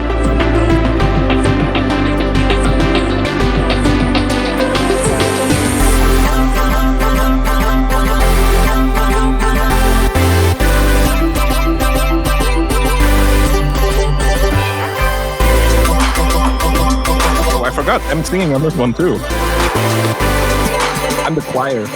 Oh, I forgot. I'm singing on this one too. I'm the choir.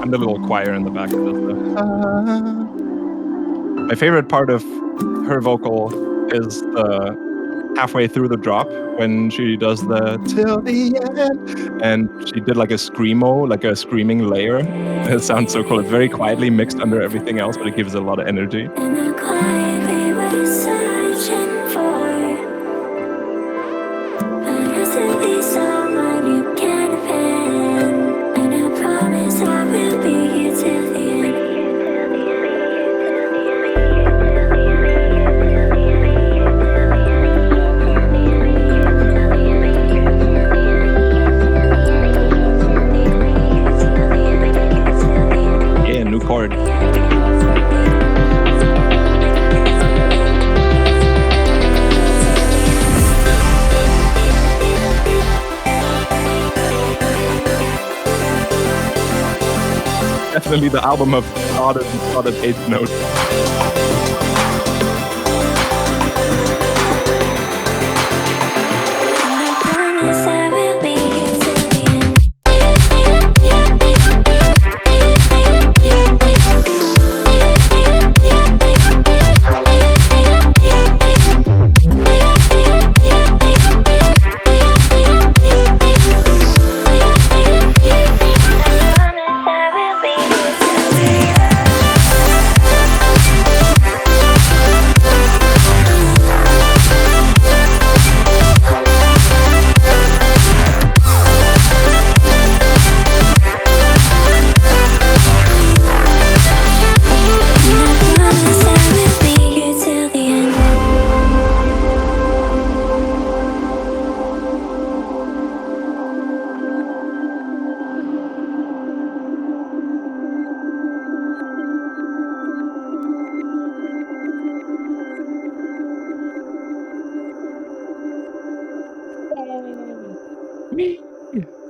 I'm the little choir in the back that does the. My favorite part of her vocal is the halfway through the drop when she does the till the end, and she did like a screamo, like a screaming layer. And it sounds so cool. It's very quietly mixed under everything else, but it gives it a lot of energy. In the quiet we were searching for, but has to be someone you can depend. And I promise I will be here till the end. Yeah, new chord. Definitely the album of odd eighth note. I promise I will be here till the end.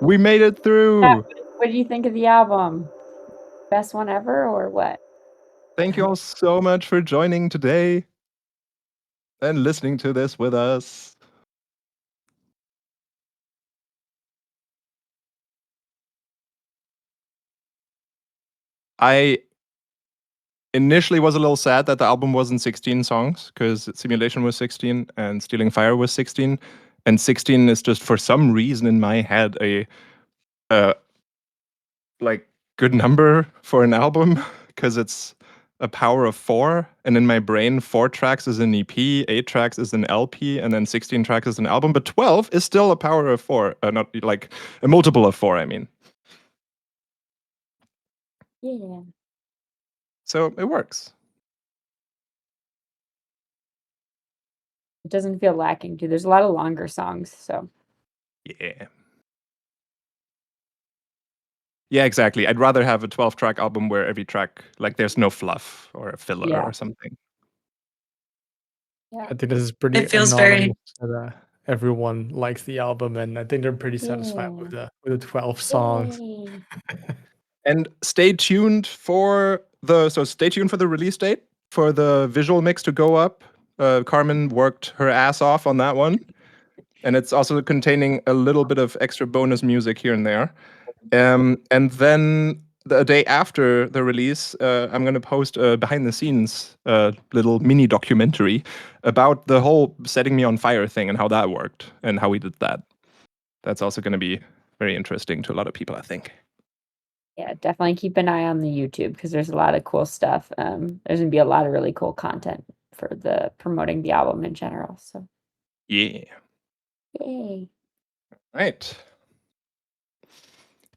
We made it through. What do you think of the album? Best one ever, or what? Thank you all so much for joining today and listening to this with us. I initially was a little sad that the album wasn't 16 songs because Simulation was 16 and Stealing Fire was 16. And 16 is just for some reason in my head a like good number for an album because it's a power of 4, and in my brain 4 tracks is an EP, 8 tracks is an LP, and then 16 tracks is an album, but 12 is still a power of 4, not like a multiple of 4, I mean. Yeah. So it works. It doesn't feel lacking too. There's a lot of longer songs, so Yeah. Yeah, exactly. I'd rather have a 12-track album where every track, like, there's no fluff or a filler Yeah. or something. yeah. I think this is pretty It feels very anonymous that everyone likes the album, and I think they're pretty satisfied with the 12 songs. Yay. And stay tuned for the release date for the visual mix to go up. Carmen worked her ass off on that one. And it's also containing a little bit of extra bonus music here and there. And then the day after the release, I'm going to post a behind the scenes little mini documentary about the whole setting me on fire thing and how that worked and how we did that. That's also going to be very interesting to a lot of people, I think. Yeah, definitely keep an eye on the YouTube because there's a lot of cool stuff. There's gonna be a lot of really cool content for the promoting the album in general. So Yeah. yay. Right.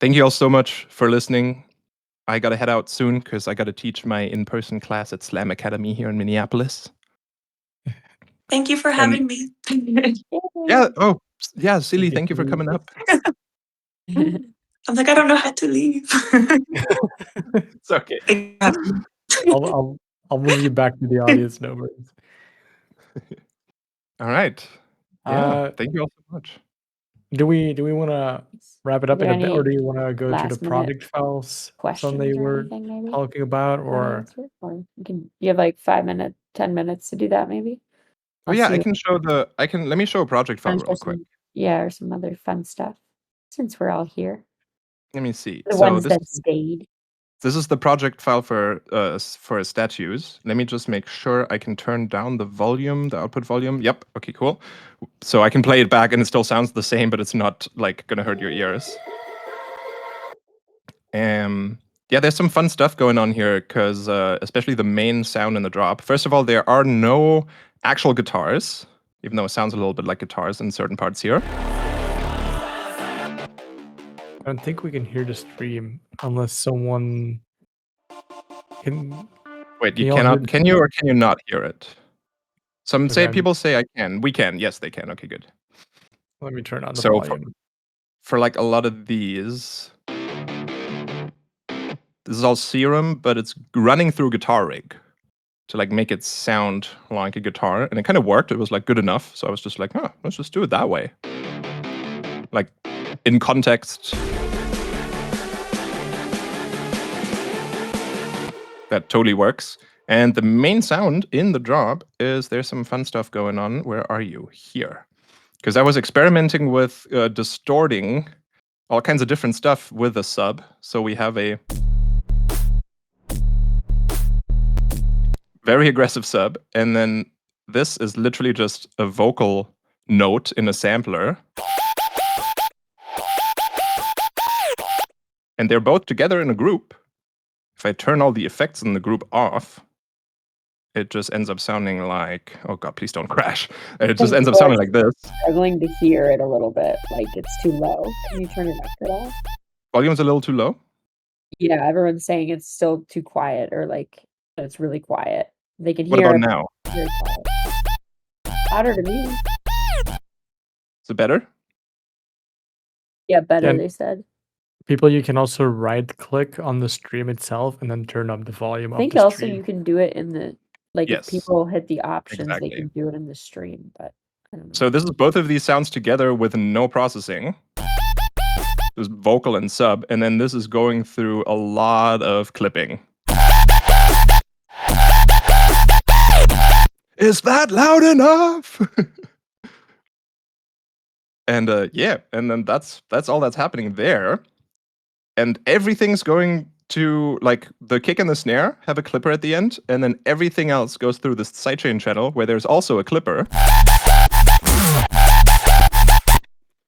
Thank you all so much for listening. I got to head out soon because I got to teach my in-person class at Slam Academy here in Minneapolis. Thank you for having me. Yeah. Oh, yeah. Seelie, thank you for coming up. I'm like, I don't know how to leave. It's okay. I'll move you back to the audience, no worries. All right. Yeah. Thank you all so much. Do we want to wrap it up Is in there a bit, any or do you want to go to the last-minute project files questions they or were anything, maybe? talking about, or Or you have like 5 minutes, 10 minutes to do that, maybe. Oh I'll yeah, see let me show a project file wanna real show quick. or some other fun stuff since we're all here. Let me see. The So ones this that is stayed. This is the project file for statues. Let me just make sure I can turn down the volume, the output volume. Yep. Okay, cool. So I can play it back and it still sounds the same, but it's not like gonna hurt your ears. Yeah, there's some fun stuff going on here because especially the main sound in the drop. First of all, there are no actual guitars, even though it sounds a little bit like guitars in certain parts here. I don't think we can hear the stream unless someone can. Wait, Can you you all cannot? hear- Can you or can you not hear it? Some say Okay. people say I can. We can. Yes, they can. Okay, good. Let me turn on the So volume. for like a lot of these, this is all Serum, but it's running through Guitar Rig to like make it sound like a guitar, and it kind of worked. It was like good enough, so I was just like, huh, let's just do it that way. Like in context, that totally works. And the main sound in the drop is there's some fun stuff going on. Where are you? Here. Because I was experimenting with distorting all kinds of different stuff with the sub. So we have a very aggressive sub, and then this is literally just a vocal note in a sampler. And they're both together in a group. If I turn all the effects in the group off, it just ends up sounding like, oh god, please don't crash. It just ends up sounding like this. Struggling to hear it a little bit, like it's too low. Can you turn it up at all? Volume's a little too low. Yeah, everyone's saying it's still too quiet, or like it's really quiet. They can What hear about it, now? but very quiet. Louder to me. Is it better? Yeah, better, Yeah. they said. People, you can also right click on the stream itself and then turn up the volume I of think the also stream. you can do it in the, like Yes. if people hit the options, Exactly. they can do it in the stream, but I don't know. So this is both of these sounds together with no processing. There's vocal and sub, and then this is going through a lot of clipping. Is that loud enough? And yeah, and then that's all that's happening there. And everything's going to, like, the kick and the snare have a clipper at the end, and then everything else goes through this sidechain channel where there's also a clipper.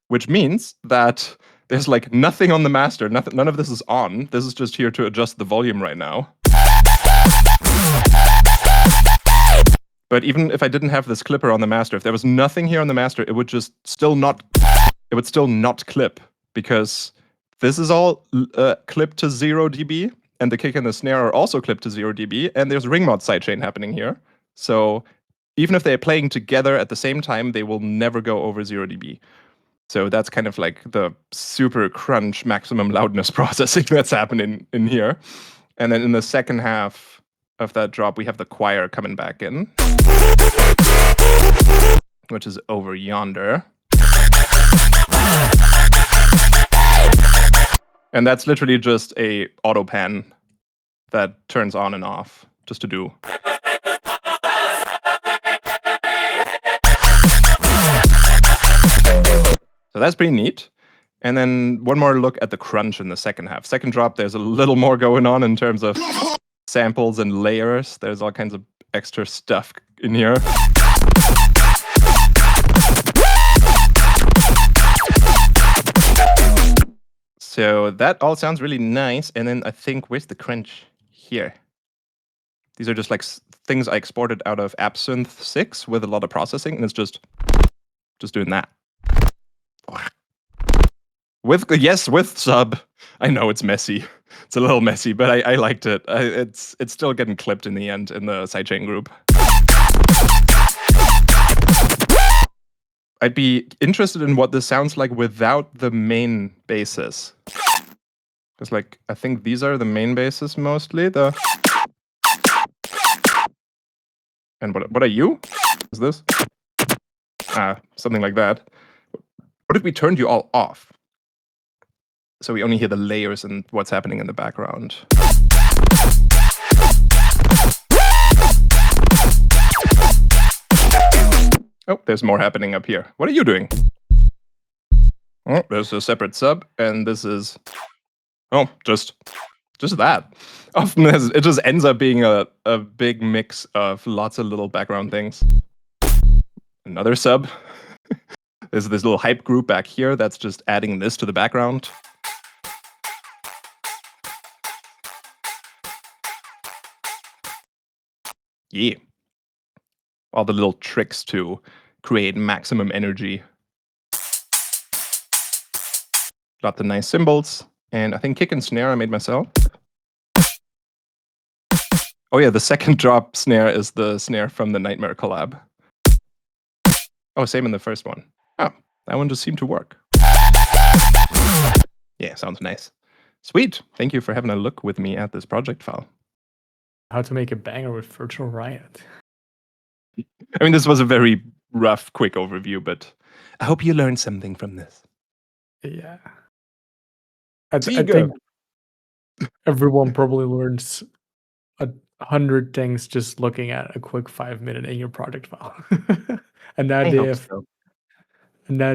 Which means that there's like nothing on the master, none of this is on. This is just here to adjust the volume right now. But even if I didn't have this clipper on the master, if there was nothing here on the master, it would just still not, it would still not clip, because this is all clipped to 0 dB, and the kick and the snare are also clipped to 0 dB, and there's ring mod sidechain happening here. So even if they're playing together at the same time, they will never go over 0 dB. So that's kind of like the super crunch maximum loudness processing that's happening in here. And then in the second half of that drop, we have the choir coming back in, which is over yonder. And that's literally just a auto pan that turns on and off just to do. So that's pretty neat. And then one more look at the crunch in the second half. Second drop, there's a little more going on in terms of samples and layers. There's all kinds of extra stuff in here. So that all sounds really nice. And then I think, where's the crunch? Here. These are just like things I exported out of Absinthe 6 with a lot of processing, and it's just doing that. With sub. I know it's messy. It's a little messy, but I liked it. It's still getting clipped in the end in the sidechain group. I'd be interested in what this sounds like without the main basses. Because, like, I think these are the main basses mostly. And what are you? Is this? Something like that. What if we turned you all off? So we only hear the layers and what's happening in the background. Oh, there's more happening up here. What are you doing? Oh, there's a separate sub, and this is, oh, just just that. Often it just ends up being a big mix of lots of little background things. Another sub. There's this little hype group back here that's just adding this to the background. Yeah. All the little tricks to create maximum energy. Got the nice cymbals, and I think kick and snare I made myself. Oh yeah, the second drop snare is the snare from the Nightmare collab. Oh, same in the first one. Oh, that one just seemed to work. Yeah, sounds nice. Sweet. Thank you for having a look with me at this project file. How to make a banger with Virtual Riot. I mean, this was a very rough, quick overview, but I hope you learned something from this. Yeah. I think everyone probably learns 100 things just looking at a quick 5-minute in your project file. And now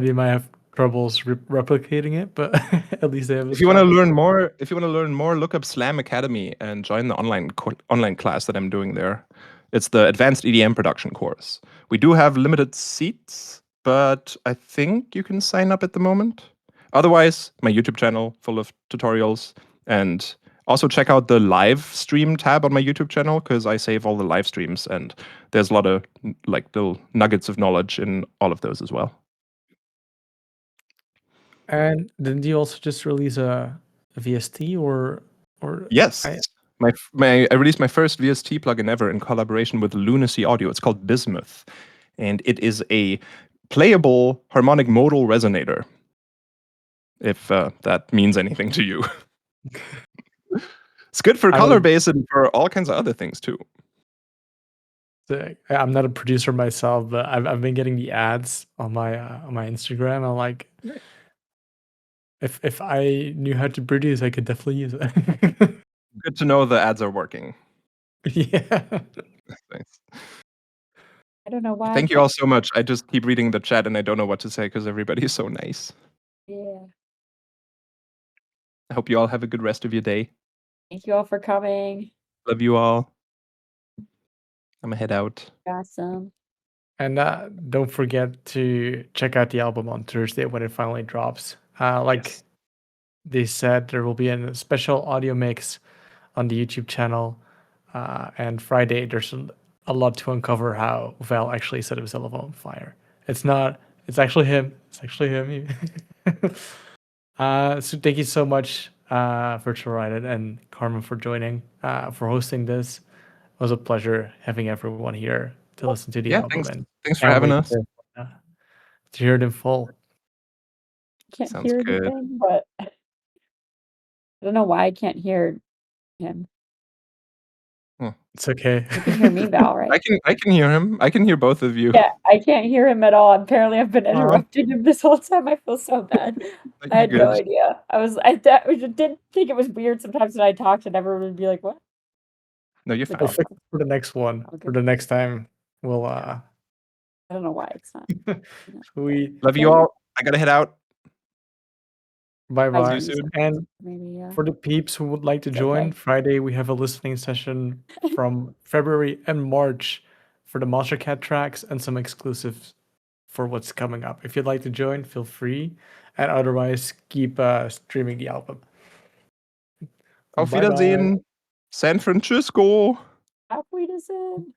they might have troubles replicating it, but at least they have. If you want to learn more, look up Slam Academy and join the online class that I'm doing there. It's the Advanced EDM Production course. We do have limited seats, but I think you can sign up at the moment. Otherwise, my YouTube channel full of tutorials, and also check out the live stream tab on my YouTube channel because I save all the live streams, and there's a lot of like little nuggets of knowledge in all of those as well. And didn't you also just release a VST or? Yes, I released my first VST plugin ever in collaboration with Lunacy Audio. It's called Bismuth, and it is a playable harmonic modal resonator. If that means anything to you. It's good for color bass and for all kinds of other things too. I'm not a producer myself, but I've been getting the ads on my Instagram. I'm like, if I knew how to produce, I could definitely use it. Good to know the ads are working. Yeah. Thanks. I don't know why. Thank you all so much. I just keep reading the chat and I don't know what to say because everybody is so nice. Yeah. I hope you all have a good rest of your day. Thank you all for coming. Love you all. I'm gonna head out. Awesome. And don't forget to check out the album on Thursday when it finally drops. Like they said, there will be a special audio mix on the YouTube channel. And Friday, there's a lot to uncover how Val actually set himself on fire. It's actually him. It's actually him. So thank you so much, Virtual Riot and Carmen, for joining, for hosting this. It was a pleasure having everyone here to listen to the album. Thanks for having us. To hear it in full. Can't hear anything, but I don't know why I can't hear him. It's okay. You can hear me, Val, right? I can hear him. I can hear both of you. Yeah, I can't hear him at all. Apparently, I've been interrupting him this whole time. I feel so bad. I had no idea. I did think it was weird sometimes when I talked and everyone would be like, "What?" No, you're fine. For the next one. Okay. For the next time, we'll. I don't know why it's not. We love you all. I gotta head out. Bye-bye. See you soon. And for the peeps who would like to join, Friday we have a listening session from February and March for the Monstercat tracks and some exclusives for what's coming up. If you'd like to join, feel free. And otherwise, keep streaming the album. Auf Wiedersehen, San Francisco. Auf Wiedersehen.